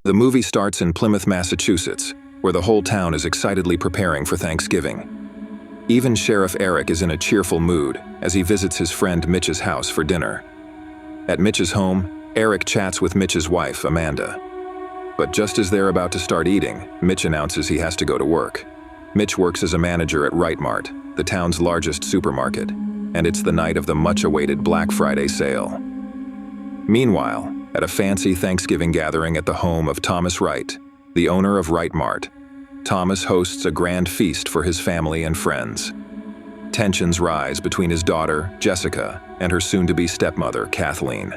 The movie starts in Plymouth, Massachusetts, where the whole town is excitedly preparing for Thanksgiving. Even Sheriff Eric is in a cheerful mood as he visits his friend Mitch's house for dinner. At Mitch's home, Eric chats with Mitch's wife, Amanda. But just as they're about to start eating, Mitch announces he has to go to work. Mitch works as a manager at Right Mart, the town's largest supermarket, and it's the night of the much-awaited Black Friday sale. Meanwhile, at a fancy Thanksgiving gathering at the home of Thomas Wright, the owner of Right Mart, Thomas hosts a grand feast for his family and friends. Tensions rise between his daughter, Jessica, and her soon-to-be stepmother, Kathleen.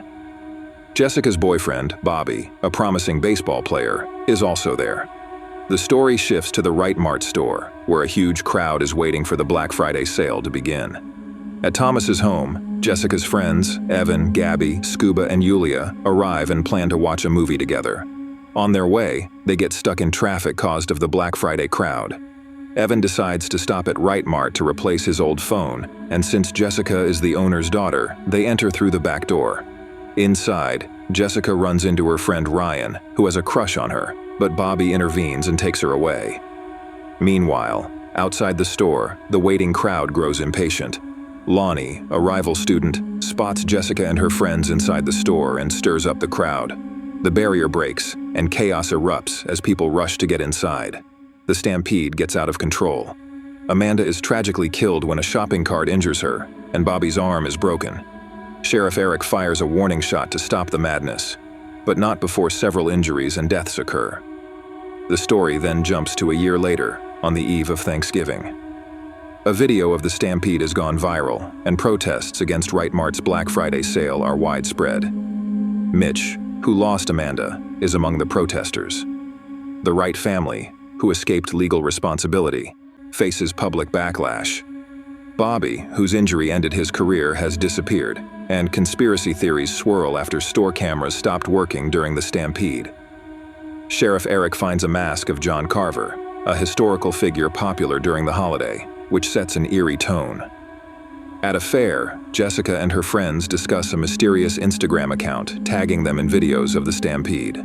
Jessica's boyfriend, Bobby, a promising baseball player, is also there. The story shifts to the Right Mart store, where a huge crowd is waiting for the Black Friday sale to begin. At Thomas's home, Jessica's friends, Evan, Gabby, Scuba, and Yulia, arrive and plan to watch a movie together. On their way, they get stuck in traffic caused of the Black Friday crowd. Evan decides to stop at Right Mart to replace his old phone, and since Jessica is the owner's daughter, they enter through the back door. Inside, Jessica runs into her friend Ryan, who has a crush on her, but Bobby intervenes and takes her away. Meanwhile, outside the store, the waiting crowd grows impatient. Lonnie, a rival student, spots Jessica and her friends inside the store and stirs up the crowd. The barrier breaks, and chaos erupts as people rush to get inside. The stampede gets out of control. Amanda is tragically killed when a shopping cart injures her, and Bobby's arm is broken. Sheriff Eric fires a warning shot to stop the madness, but not before several injuries and deaths occur. The story then jumps to a year later, on the eve of Thanksgiving. A video of the stampede has gone viral, and protests against Right Mart's Black Friday sale are widespread. Mitch, who lost Amanda, is among the protesters. The Wright family, who escaped legal responsibility, faces public backlash. Bobby, whose injury ended his career, has disappeared, and conspiracy theories swirl after store cameras stopped working during the stampede. Sheriff Eric finds a mask of John Carver, a historical figure popular during the holiday, which sets an eerie tone. At a fair, Jessica and her friends discuss a mysterious Instagram account tagging them in videos of the stampede.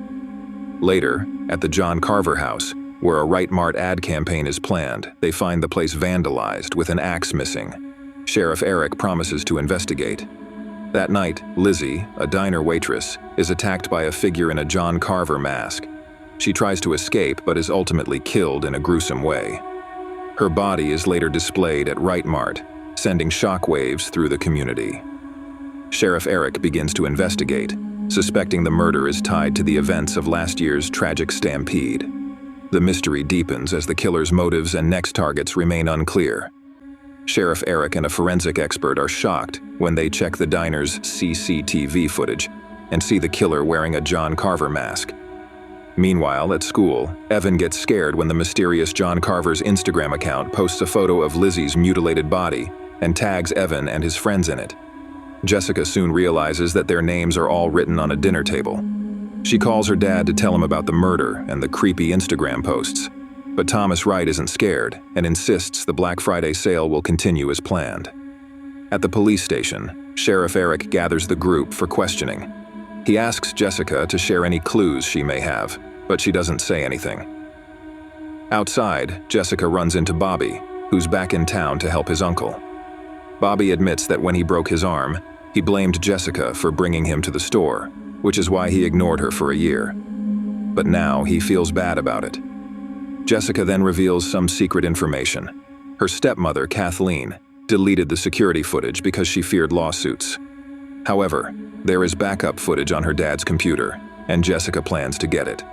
Later, at the John Carver house, where a Right Mart ad campaign is planned, they find the place vandalized with an axe missing. Sheriff Eric promises to investigate. That night, Lizzie, a diner waitress, is attacked by a figure in a John Carver mask. She tries to escape but is ultimately killed in a gruesome way. Her body is later displayed at Right Mart, sending shockwaves through the community. Sheriff Eric begins to investigate, suspecting the murder is tied to the events of last year's tragic stampede. The mystery deepens as the killer's motives and next targets remain unclear. Sheriff Eric and a forensic expert are shocked when they check the diner's CCTV footage and see the killer wearing a John Carver mask. Meanwhile, at school, Evan gets scared when the mysterious John Carver's Instagram account posts a photo of Lizzie's mutilated body and tags Evan and his friends in it. Jessica soon realizes that their names are all written on a dinner table. She calls her dad to tell him about the murder and the creepy Instagram posts, but Thomas Wright isn't scared and insists the Black Friday sale will continue as planned. At the police station, Sheriff Eric gathers the group for questioning. He asks Jessica to share any clues she may have, but she doesn't say anything. Outside, Jessica runs into Bobby, who's back in town to help his uncle. Bobby admits that when he broke his arm, he blamed Jessica for bringing him to the store, which is why he ignored her for a year. But now he feels bad about it. Jessica then reveals some secret information. Her stepmother, Kathleen, deleted the security footage because she feared lawsuits. However, there is backup footage on her dad's computer, and Jessica plans to get it.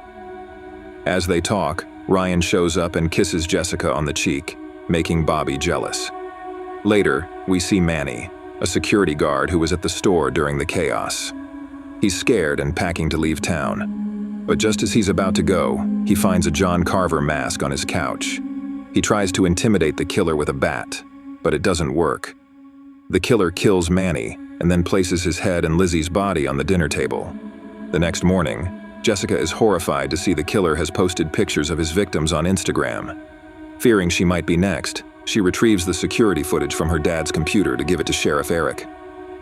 As they talk, Ryan shows up and kisses Jessica on the cheek, making Bobby jealous. Later, we see Manny, a security guard who was at the store during the chaos. He's scared and packing to leave town. But just as he's about to go, he finds a John Carver mask on his couch. He tries to intimidate the killer with a bat, but it doesn't work. The killer kills Manny and then places his head and Lizzie's body on the dinner table. The next morning, Jessica is horrified to see the killer has posted pictures of his victims on Instagram. Fearing she might be next, she retrieves the security footage from her dad's computer to give it to Sheriff Eric.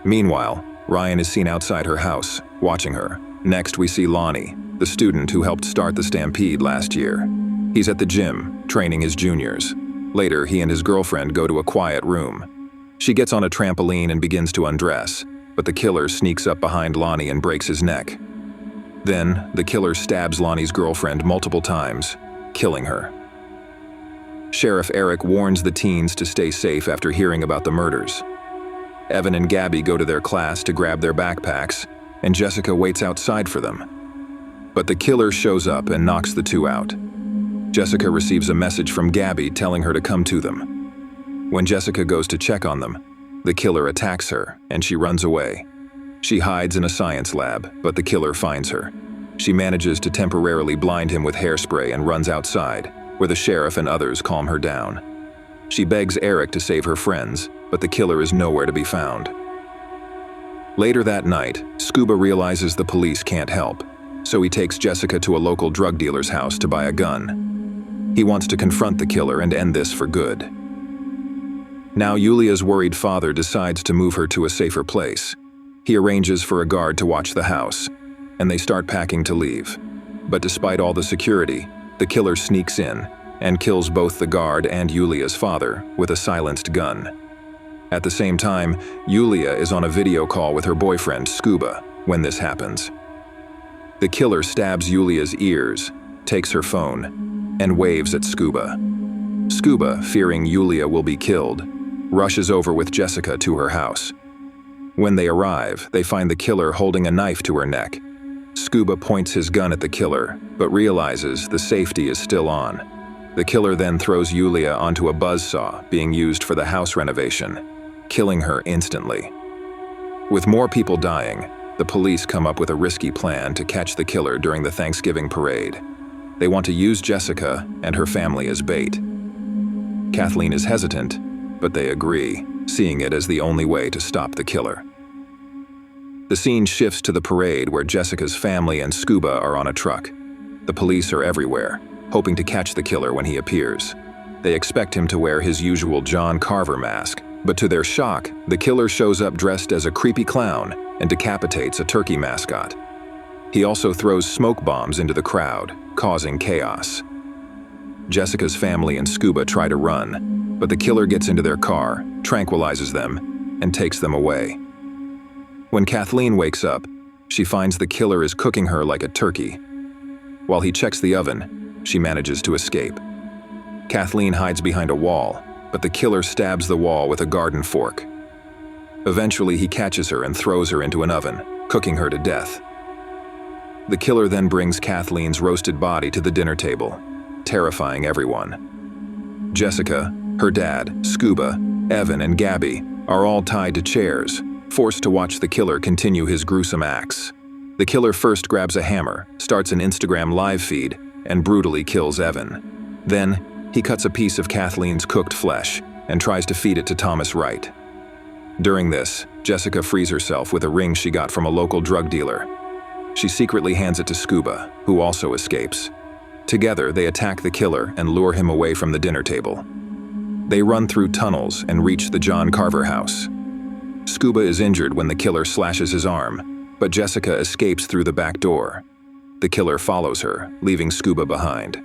Meanwhile, Ryan is seen outside her house, watching her. Next, we see Lonnie, the the student who helped start the stampede last year. He's at the gym, training his juniors. Later, he and his girlfriend go to a quiet room. She gets on a trampoline and begins to undress, but the killer sneaks up behind Lonnie and breaks his neck. Then, the killer stabs Lonnie's girlfriend multiple times, killing her. Sheriff Eric warns the teens to stay safe after hearing about the murders. Evan and Gabby go to their class to grab their backpacks, and Jessica waits outside for them. But the killer shows up and knocks the two out. Jessica receives a message from Gabby telling her to come to them. When Jessica goes to check on them, the killer attacks her and she runs away. She hides in a science lab, but the killer finds her. She manages to temporarily blind him with hairspray and runs outside, where the sheriff and others calm her down. She begs Eric to save her friends, but the killer is nowhere to be found. Later that night, Scuba realizes the police can't help, so he takes Jessica to a local drug dealer's house to buy a gun. He wants to confront the killer and end this for good. Now Yulia's worried father decides to move her to a safer place. He arranges for a guard to watch the house, and they start packing to leave. But despite all the security, the killer sneaks in and kills both the guard and Yulia's father with a silenced gun. At the same time, Yulia is on a video call with her boyfriend, Scuba, when this happens. The killer stabs Yulia's ears, takes her phone, and waves at Scuba. Scuba, fearing Yulia will be killed, rushes over with Jessica to her house. When they arrive, they find the killer holding a knife to her neck. Scuba points his gun at the killer, but realizes the safety is still on. The killer then throws Yulia onto a buzzsaw being used for the house renovation, killing her instantly. With more people dying, the police come up with a risky plan to catch the killer during the Thanksgiving parade. They want to use Jessica and her family as bait. Kathleen is hesitant, but they agree, seeing it as the only way to stop the killer. The scene shifts to the parade where Jessica's family and Scuba are on a truck. The police are everywhere, hoping to catch the killer when he appears. They expect him to wear his usual John Carver mask, but to their shock, the killer shows up dressed as a creepy clown and decapitates a turkey mascot. He also throws smoke bombs into the crowd, causing chaos. Jessica's family and Scuba try to run, but the killer gets into their car, tranquilizes them, and takes them away. When Kathleen wakes up, she finds the killer is cooking her like a turkey. While he checks the oven, she manages to escape. Kathleen hides behind a wall, but the killer stabs the wall with a garden fork. Eventually, he catches her and throws her into an oven, cooking her to death. The killer then brings Kathleen's roasted body to the dinner table, terrifying everyone. Jessica, her dad, Scuba, Evan, and Gabby are all tied to chairs, forced to watch the killer continue his gruesome acts. The killer first grabs a hammer, starts an Instagram live feed, and brutally kills Evan. Then, he cuts a piece of Kathleen's cooked flesh and tries to feed it to Thomas Wright. During this, Jessica frees herself with a ring she got from a local drug dealer. She secretly hands it to Scuba, who also escapes. Together, they attack the killer and lure him away from the dinner table. They run through tunnels and reach the John Carver house. Scuba is injured when the killer slashes his arm, but Jessica escapes through the back door. The killer follows her, leaving Scuba behind.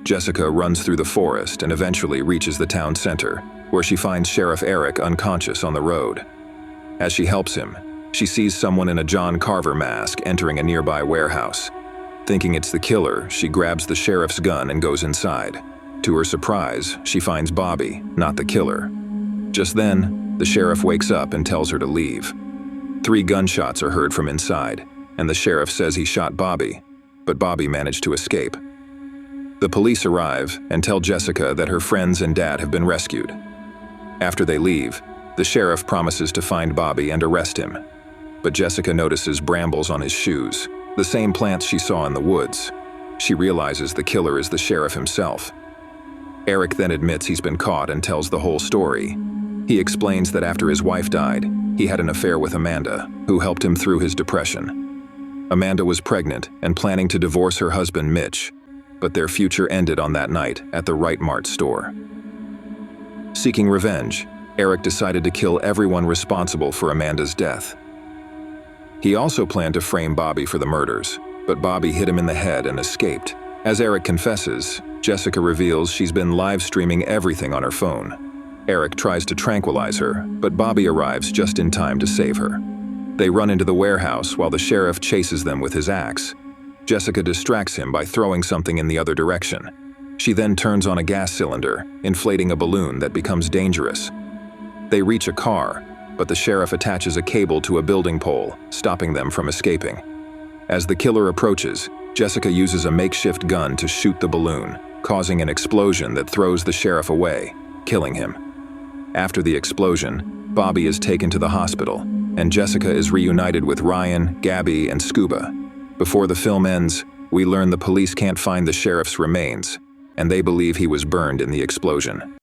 Jessica runs through the forest and eventually reaches the town center, where she finds Sheriff Eric unconscious on the road. As she helps him, she sees someone in a John Carver mask entering a nearby warehouse. Thinking it's the killer, she grabs the sheriff's gun and goes inside. To her surprise, she finds Bobby, not the killer. Just then, the sheriff wakes up and tells her to leave. 3 gunshots are heard from inside, and the sheriff says he shot Bobby, but Bobby managed to escape. The police arrive and tell Jessica that her friends and dad have been rescued. After they leave, the sheriff promises to find Bobby and arrest him. But Jessica notices brambles on his shoes, the same plants she saw in the woods. She realizes the killer is the sheriff himself. Eric then admits he's been caught and tells the whole story. He explains that after his wife died, he had an affair with Amanda, who helped him through his depression. Amanda was pregnant and planning to divorce her husband, Mitch, but their future ended on that night at the Wright Mart store. Seeking revenge, Eric decided to kill everyone responsible for Amanda's death. He also planned to frame Bobby for the murders, but Bobby hit him in the head and escaped. As Eric confesses, Jessica reveals she's been live streaming everything on her phone. Eric tries to tranquilize her, but Bobby arrives just in time to save her. They run into the warehouse while the sheriff chases them with his axe. Jessica distracts him by throwing something in the other direction. She then turns on a gas cylinder, inflating a balloon that becomes dangerous. They reach a car, but the sheriff attaches a cable to a building pole, stopping them from escaping. As the killer approaches, Jessica uses a makeshift gun to shoot the balloon, causing an explosion that throws the sheriff away, killing him. After the explosion, Bobby is taken to the hospital, and Jessica is reunited with Ryan, Gabby, and Scuba. Before the film ends, we learn the police can't find the sheriff's remains, and they believe he was burned in the explosion.